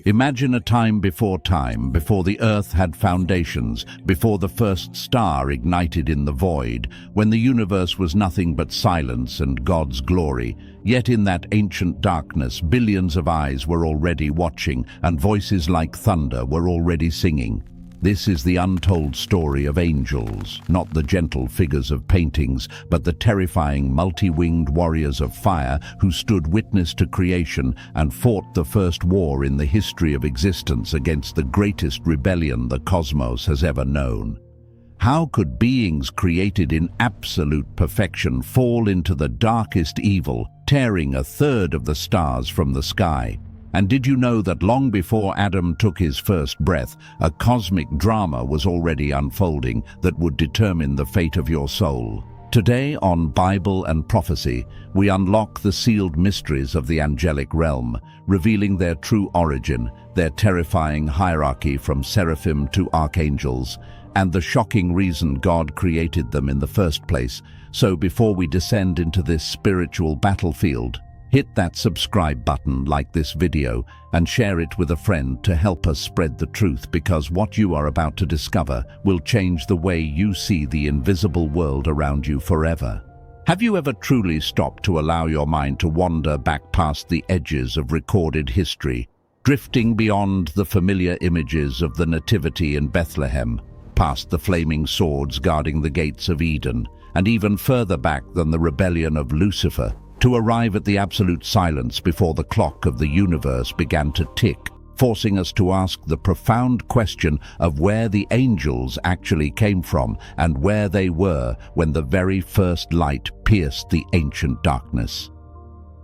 Imagine a time, before the earth had foundations, before the first star ignited in the void, when the universe was nothing but silence and God's glory. Yet in that ancient darkness, billions of eyes were already watching, and voices like thunder were already singing. This is the untold story of angels, not the gentle figures of paintings, but the terrifying multi-winged warriors of fire who stood witness to creation and fought the first war in the history of existence against the greatest rebellion the cosmos has ever known. How could beings created in absolute perfection fall into the darkest evil, tearing a third of the stars from the sky? And did you know that long before Adam took his first breath, a cosmic drama was already unfolding that would determine the fate of your soul? Today on Bible and Prophecy, we unlock the sealed mysteries of the angelic realm, revealing their true origin, their terrifying hierarchy from seraphim to archangels, and the shocking reason God created them in the first place. So before we descend into this spiritual battlefield, hit that subscribe button, like this video, and share it with a friend to help us spread the truth, because what you are about to discover will change the way you see the invisible world around you forever. Have you ever truly stopped to allow your mind to wander back past the edges of recorded history, drifting beyond the familiar images of the Nativity in Bethlehem, past the flaming swords guarding the gates of Eden, and even further back than the rebellion of Lucifer, to arrive at the absolute silence before the clock of the universe began to tick, forcing us to ask the profound question of where the angels actually came from and where they were when the very first light pierced the ancient darkness.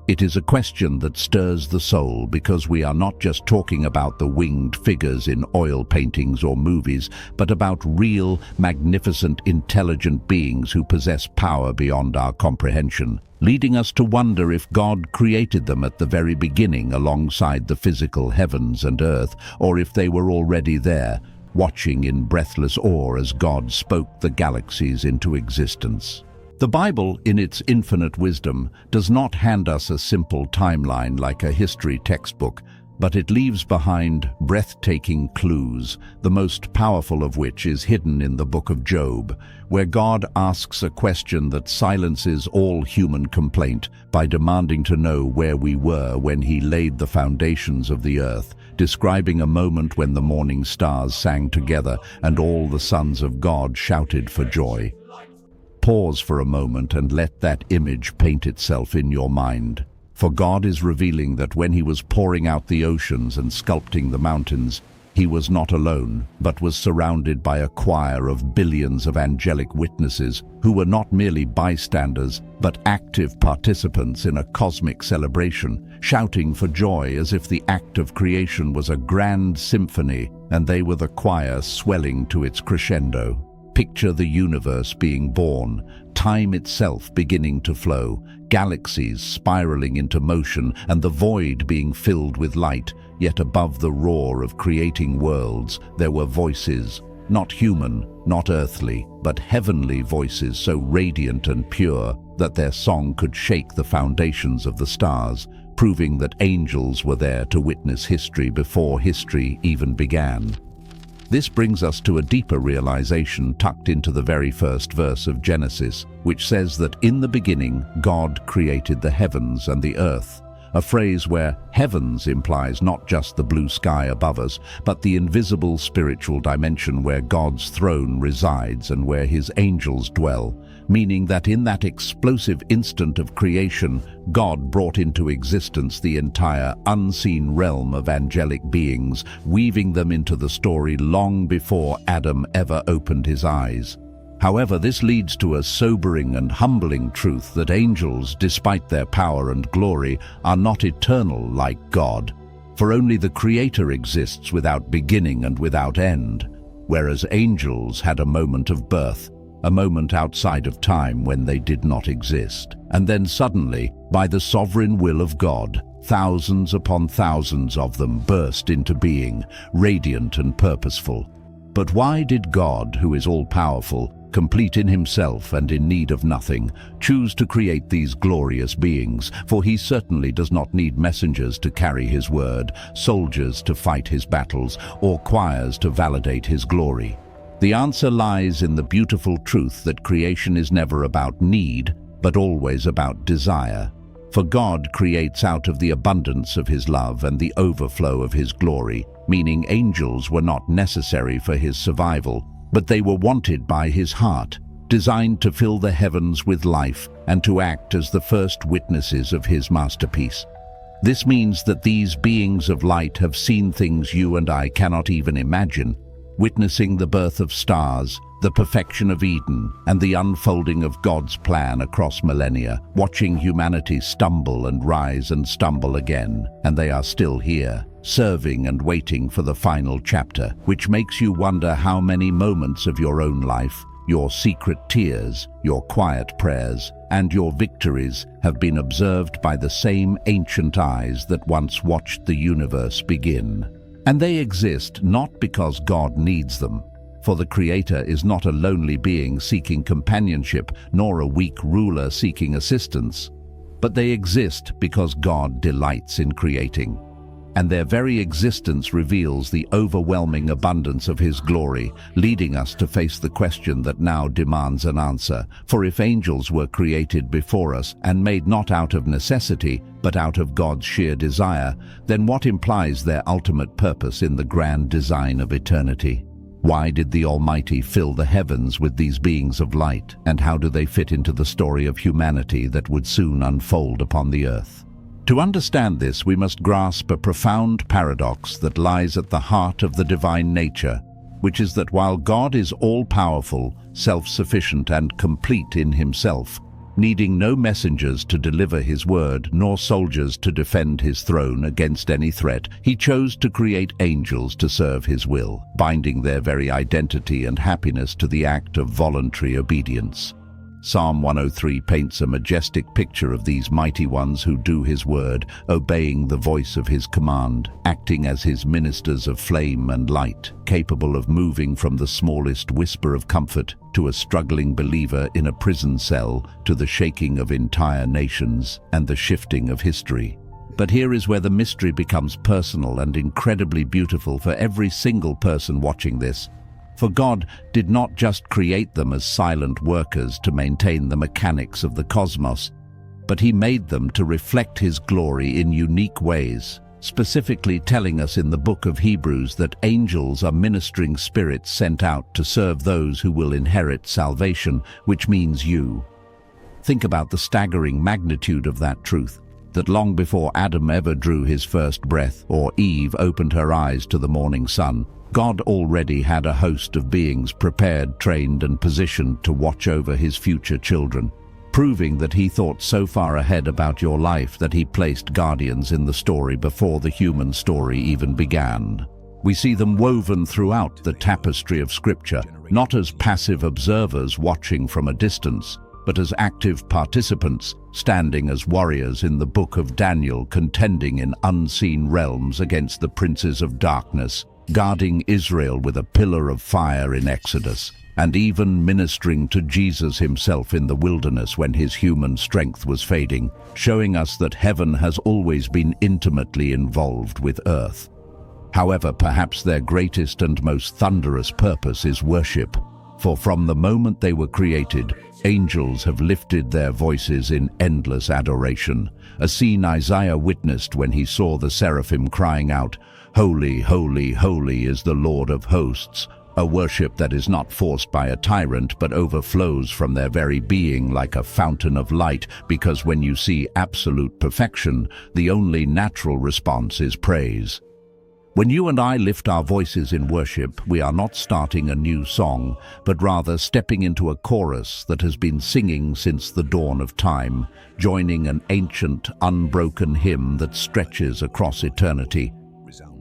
It is a question that stirs the soul, because we are not just talking about the winged figures in oil paintings or movies, but about real, magnificent, intelligent beings who possess power beyond our comprehension, leading us to wonder if God created them at the very beginning alongside the physical heavens and earth, or if they were already there, watching in breathless awe as God spoke the galaxies into existence. The Bible, in its infinite wisdom, does not hand us a simple timeline like a history textbook, but it leaves behind breathtaking clues, the most powerful of which is hidden in the book of Job, where God asks a question that silences all human complaint by demanding to know where we were when he laid the foundations of the earth, describing a moment when the morning stars sang together and all the sons of God shouted for joy. Pause for a moment and let that image paint itself in your mind. For God is revealing that when he was pouring out the oceans and sculpting the mountains, he was not alone, but was surrounded by a choir of billions of angelic witnesses who were not merely bystanders, but active participants in a cosmic celebration, shouting for joy as if the act of creation was a grand symphony and they were the choir swelling to its crescendo. Picture the universe being born, time itself beginning to flow, galaxies spiraling into motion, and the void being filled with light. Yet above the roar of creating worlds, there were voices, not human, not earthly, but heavenly voices so radiant and pure that their song could shake the foundations of the stars, proving that angels were there to witness history before history even began. This brings us to a deeper realization tucked into the very first verse of Genesis, which says that in the beginning God created the heavens and the earth, a phrase where heavens implies not just the blue sky above us, but the invisible spiritual dimension where God's throne resides and where his angels dwell, meaning that in that explosive instant of creation, God brought into existence the entire unseen realm of angelic beings, weaving them into the story long before Adam ever opened his eyes. However, this leads to a sobering and humbling truth that angels, despite their power and glory, are not eternal like God. For only the Creator exists without beginning and without end, whereas angels had a moment of birth, a moment outside of time when they did not exist. And then suddenly, by the sovereign will of God, thousands upon thousands of them burst into being, radiant and purposeful. But why did God, who is all-powerful, complete in himself and in need of nothing, choose to create these glorious beings, for he certainly does not need messengers to carry his word, soldiers to fight his battles, or choirs to validate his glory. The answer lies in the beautiful truth that creation is never about need, but always about desire. For God creates out of the abundance of his love and the overflow of his glory, meaning angels were not necessary for his survival, but they were wanted by his heart, designed to fill the heavens with life and to act as the first witnesses of his masterpiece. This means that these beings of light have seen things you and I cannot even imagine, witnessing the birth of stars, the perfection of Eden, and the unfolding of God's plan across millennia, watching humanity stumble and rise and stumble again, and they are still here, serving and waiting for the final chapter, which makes you wonder how many moments of your own life, your secret tears, your quiet prayers, and your victories have been observed by the same ancient eyes that once watched the universe begin. And they exist not because God needs them, for the Creator is not a lonely being seeking companionship, nor a weak ruler seeking assistance, but they exist because God delights in creating. And their very existence reveals the overwhelming abundance of his glory, leading us to face the question that now demands an answer. For if angels were created before us and made not out of necessity, but out of God's sheer desire, then what implies their ultimate purpose in the grand design of eternity? Why did the Almighty fill the heavens with these beings of light, and how do they fit into the story of humanity that would soon unfold upon the earth? To understand this, we must grasp a profound paradox that lies at the heart of the divine nature, which is that while God is all-powerful, self-sufficient and complete in himself, needing no messengers to deliver his word, nor soldiers to defend his throne against any threat, he chose to create angels to serve his will, binding their very identity and happiness to the act of voluntary obedience. Psalm 103 paints a majestic picture of these mighty ones who do his word, obeying the voice of his command, acting as his ministers of flame and light, capable of moving from the smallest whisper of comfort to a struggling believer in a prison cell, to the shaking of entire nations and the shifting of history. But here is where the mystery becomes personal and incredibly beautiful for every single person watching this. For God did not just create them as silent workers to maintain the mechanics of the cosmos, but he made them to reflect his glory in unique ways, specifically telling us in the book of Hebrews that angels are ministering spirits sent out to serve those who will inherit salvation, which means you. Think about the staggering magnitude of that truth, that long before Adam ever drew his first breath or Eve opened her eyes to the morning sun, God already had a host of beings prepared, trained, and positioned to watch over his future children, proving that he thought so far ahead about your life that he placed guardians in the story before the human story even began. We see them woven throughout the tapestry of Scripture, not as passive observers watching from a distance, but as active participants, standing as warriors in the book of Daniel, contending in unseen realms against the princes of darkness, guarding Israel with a pillar of fire in Exodus, and even ministering to Jesus himself in the wilderness when his human strength was fading, showing us that heaven has always been intimately involved with earth. However, perhaps their greatest and most thunderous purpose is worship, for from the moment they were created, angels have lifted their voices in endless adoration, a scene Isaiah witnessed when he saw the Seraphim crying out, "Holy, holy, holy is the Lord of hosts," a worship that is not forced by a tyrant but overflows from their very being like a fountain of light, because when you see absolute perfection, the only natural response is praise. When you and I lift our voices in worship, we are not starting a new song, but rather stepping into a chorus that has been singing since the dawn of time, joining an ancient, unbroken hymn that stretches across eternity.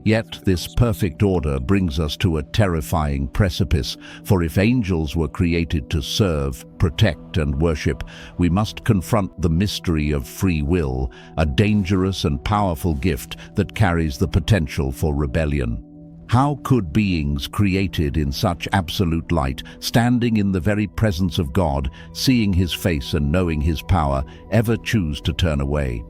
Yet this perfect order brings us to a terrifying precipice, for if angels were created to serve, protect, and worship, we must confront the mystery of free will, a dangerous and powerful gift that carries the potential for rebellion. How could beings created in such absolute light, standing in the very presence of God, seeing his face and knowing his power, ever choose to turn away?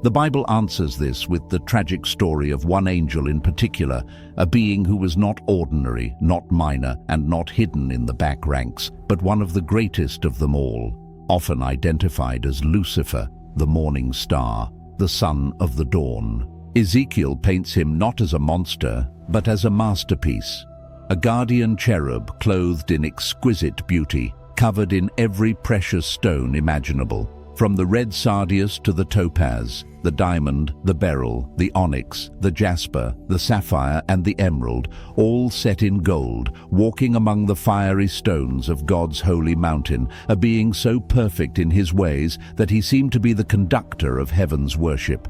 The Bible answers this with the tragic story of one angel in particular, a being who was not ordinary, not minor, and not hidden in the back ranks, but one of the greatest of them all, often identified as Lucifer, the morning star, the son of the dawn. Ezekiel paints him not as a monster, but as a masterpiece, a guardian cherub clothed in exquisite beauty, covered in every precious stone imaginable, from the red sardius to the topaz, the diamond, the beryl, the onyx, the jasper, the sapphire, and the emerald, all set in gold, walking among the fiery stones of God's holy mountain, a being so perfect in his ways that he seemed to be the conductor of heaven's worship.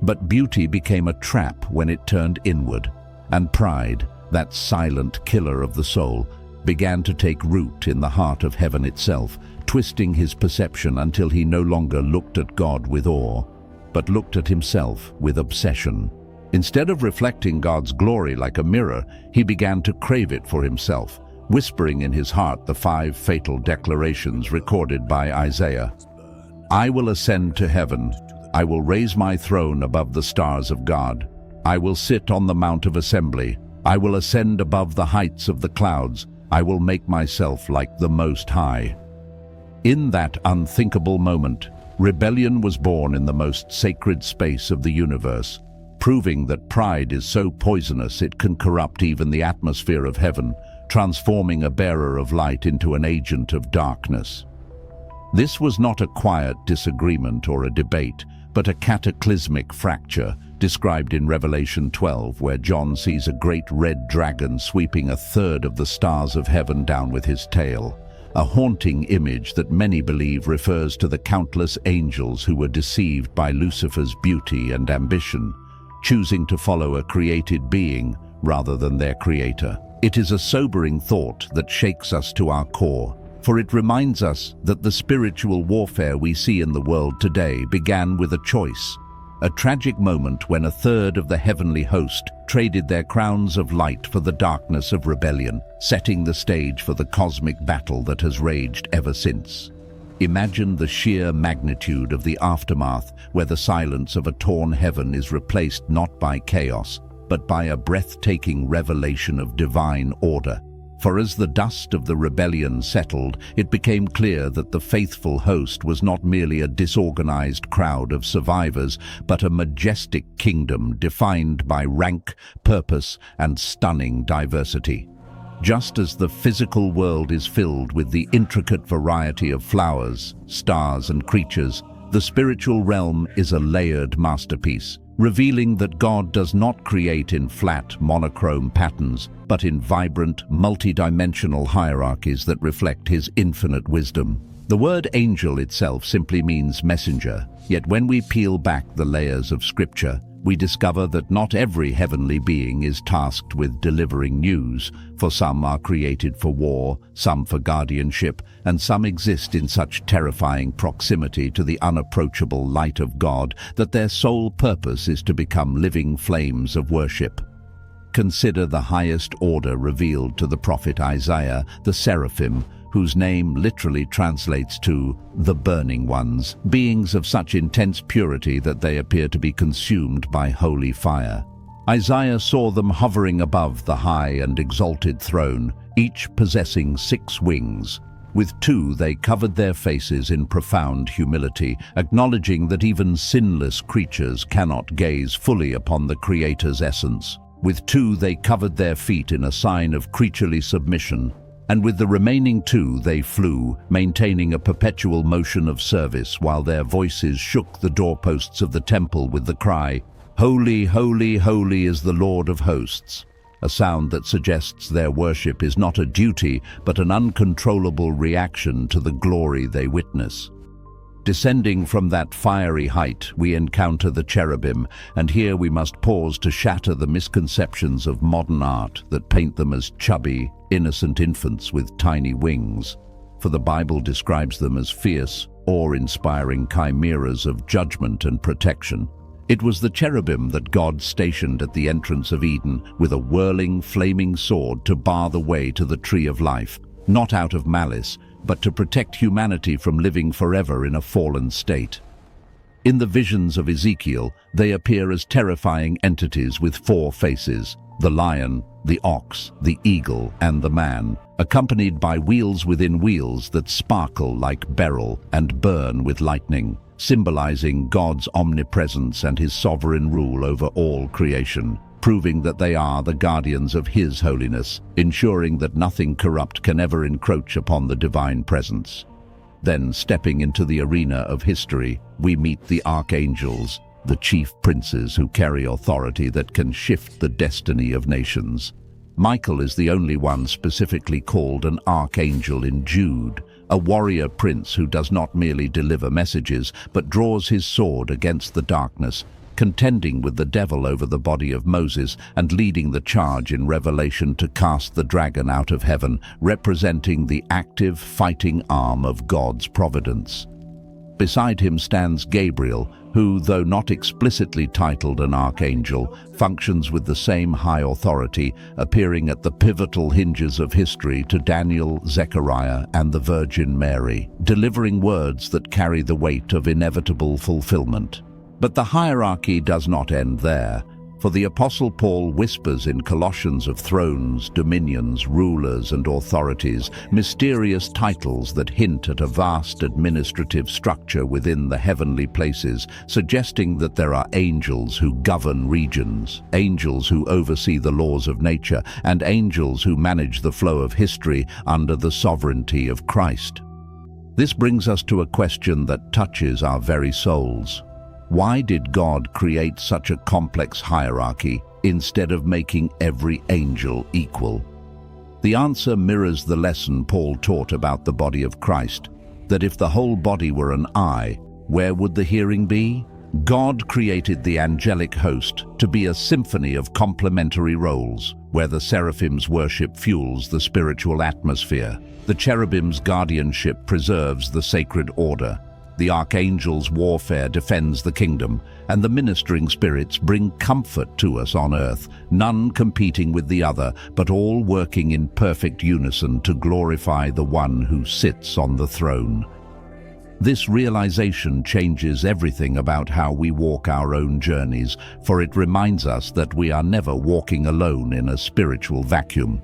But beauty became a trap when it turned inward, and pride, that silent killer of the soul, began to take root in the heart of heaven itself, twisting his perception until he no longer looked at God with awe, but looked at himself with obsession. Instead of reflecting God's glory like a mirror, he began to crave it for himself, whispering in his heart the 5 fatal declarations recorded by Isaiah. "I will ascend to heaven. I will raise my throne above the stars of God. I will sit on the mount of assembly. I will ascend above the heights of the clouds. I will make myself like the Most High." In that unthinkable moment, rebellion was born in the most sacred space of the universe, proving that pride is so poisonous it can corrupt even the atmosphere of heaven, transforming a bearer of light into an agent of darkness. This was not a quiet disagreement or a debate, but a cataclysmic fracture, described in Revelation 12, where John sees a great red dragon sweeping 1/3 of the stars of heaven down with his tail, a haunting image that many believe refers to the countless angels who were deceived by Lucifer's beauty and ambition, choosing to follow a created being rather than their creator. It is a sobering thought that shakes us to our core, for it reminds us that the spiritual warfare we see in the world today began with a choice, a tragic moment when 1/3 of the heavenly host traded their crowns of light for the darkness of rebellion, setting the stage for the cosmic battle that has raged ever since. Imagine the sheer magnitude of the aftermath, where the silence of a torn heaven is replaced not by chaos, but by a breathtaking revelation of divine order. For as the dust of the rebellion settled, it became clear that the faithful host was not merely a disorganized crowd of survivors, but a majestic kingdom defined by rank, purpose, and stunning diversity. Just as the physical world is filled with the intricate variety of flowers, stars, and creatures, the spiritual realm is a layered masterpiece, revealing that God does not create in flat, monochrome patterns, but in vibrant, multidimensional hierarchies that reflect his infinite wisdom. The word angel itself simply means messenger, yet when we peel back the layers of Scripture, we discover that not every heavenly being is tasked with delivering news, for some are created for war, some for guardianship, and some exist in such terrifying proximity to the unapproachable light of God that their sole purpose is to become living flames of worship. Consider the highest order revealed to the prophet Isaiah, the Seraphim, whose name literally translates to the burning ones, beings of such intense purity that they appear to be consumed by holy fire. Isaiah saw them hovering above the high and exalted throne, each possessing 6 wings. With 2 they covered their faces in profound humility, acknowledging that even sinless creatures cannot gaze fully upon the Creator's essence. With 2 they covered their feet in a sign of creaturely submission, and with the remaining 2 they flew, maintaining a perpetual motion of service while their voices shook the doorposts of the temple with the cry, "Holy, holy, holy is the Lord of hosts," a sound that suggests their worship is not a duty but an uncontrollable reaction to the glory they witness. Descending from that fiery height, we encounter the cherubim, and here we must pause to shatter the misconceptions of modern art that paint them as chubby, innocent infants with tiny wings, for the Bible describes them as fierce, awe-inspiring chimeras of judgment and protection. It was the cherubim that God stationed at the entrance of Eden with a whirling, flaming sword to bar the way to the tree of life, not out of malice, but to protect humanity from living forever in a fallen state. In the visions of Ezekiel, they appear as terrifying entities with 4 faces: the lion, the ox, the eagle, and the man, accompanied by wheels within wheels that sparkle like beryl and burn with lightning, symbolizing God's omnipresence and his sovereign rule over all creation, proving that they are the guardians of his holiness, ensuring that nothing corrupt can ever encroach upon the divine presence. Then, stepping into the arena of history, we meet the archangels, the chief princes who carry authority that can shift the destiny of nations. Michael is the only one specifically called an archangel in Jude, a warrior prince who does not merely deliver messages, but draws his sword against the darkness, contending with the devil over the body of Moses and leading the charge in Revelation to cast the dragon out of heaven, representing the active fighting arm of God's providence. Beside him stands Gabriel, who, though not explicitly titled an archangel, functions with the same high authority, appearing at the pivotal hinges of history to Daniel, Zechariah, and the Virgin Mary, delivering words that carry the weight of inevitable fulfillment. But the hierarchy does not end there, for the Apostle Paul whispers in Colossians of thrones, dominions, rulers, and authorities, mysterious titles that hint at a vast administrative structure within the heavenly places, suggesting that there are angels who govern regions, angels who oversee the laws of nature, and angels who manage the flow of history under the sovereignty of Christ. This brings us to a question that touches our very souls. Why did God create such a complex hierarchy instead of making every angel equal? The answer mirrors the lesson Paul taught about the body of Christ, that if the whole body were an eye, where would the hearing be? God created the angelic host to be a symphony of complementary roles, where the Seraphim's worship fuels the spiritual atmosphere, the cherubim's guardianship preserves the sacred order, the archangel's warfare defends the kingdom, and the ministering spirits bring comfort to us on earth, none competing with the other, but all working in perfect unison to glorify the one who sits on the throne. This realization changes everything about how we walk our own journeys, for it reminds us that we are never walking alone in a spiritual vacuum.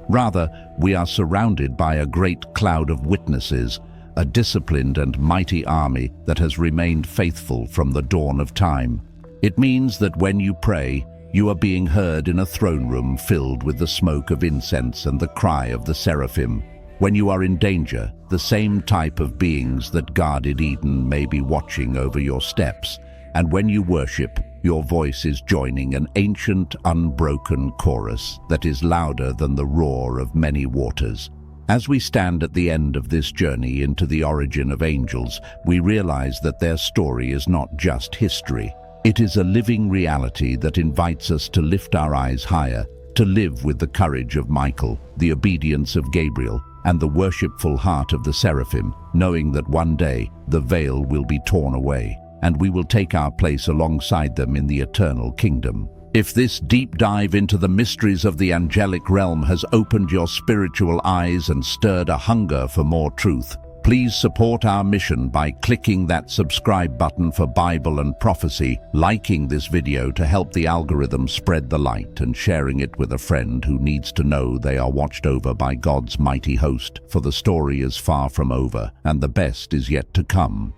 Rather, we are surrounded by a great cloud of witnesses, a disciplined and mighty army that has remained faithful from the dawn of time. It means that when you pray, you are being heard in a throne room filled with the smoke of incense and the cry of the seraphim. When you are in danger, the same type of beings that guarded Eden may be watching over your steps. And when you worship, your voice is joining an ancient, unbroken chorus that is louder than the roar of many waters. As we stand at the end of this journey into the origin of angels, we realize that their story is not just history. It is a living reality that invites us to lift our eyes higher, to live with the courage of Michael, the obedience of Gabriel, and the worshipful heart of the seraphim, knowing that one day the veil will be torn away, and we will take our place alongside them in the eternal kingdom. If this deep dive into the mysteries of the angelic realm has opened your spiritual eyes and stirred a hunger for more truth, please support our mission by clicking that subscribe button for Bible and prophecy, liking this video to help the algorithm spread the light, and sharing it with a friend who needs to know they are watched over by God's mighty host, for the story is far from over and the best is yet to come.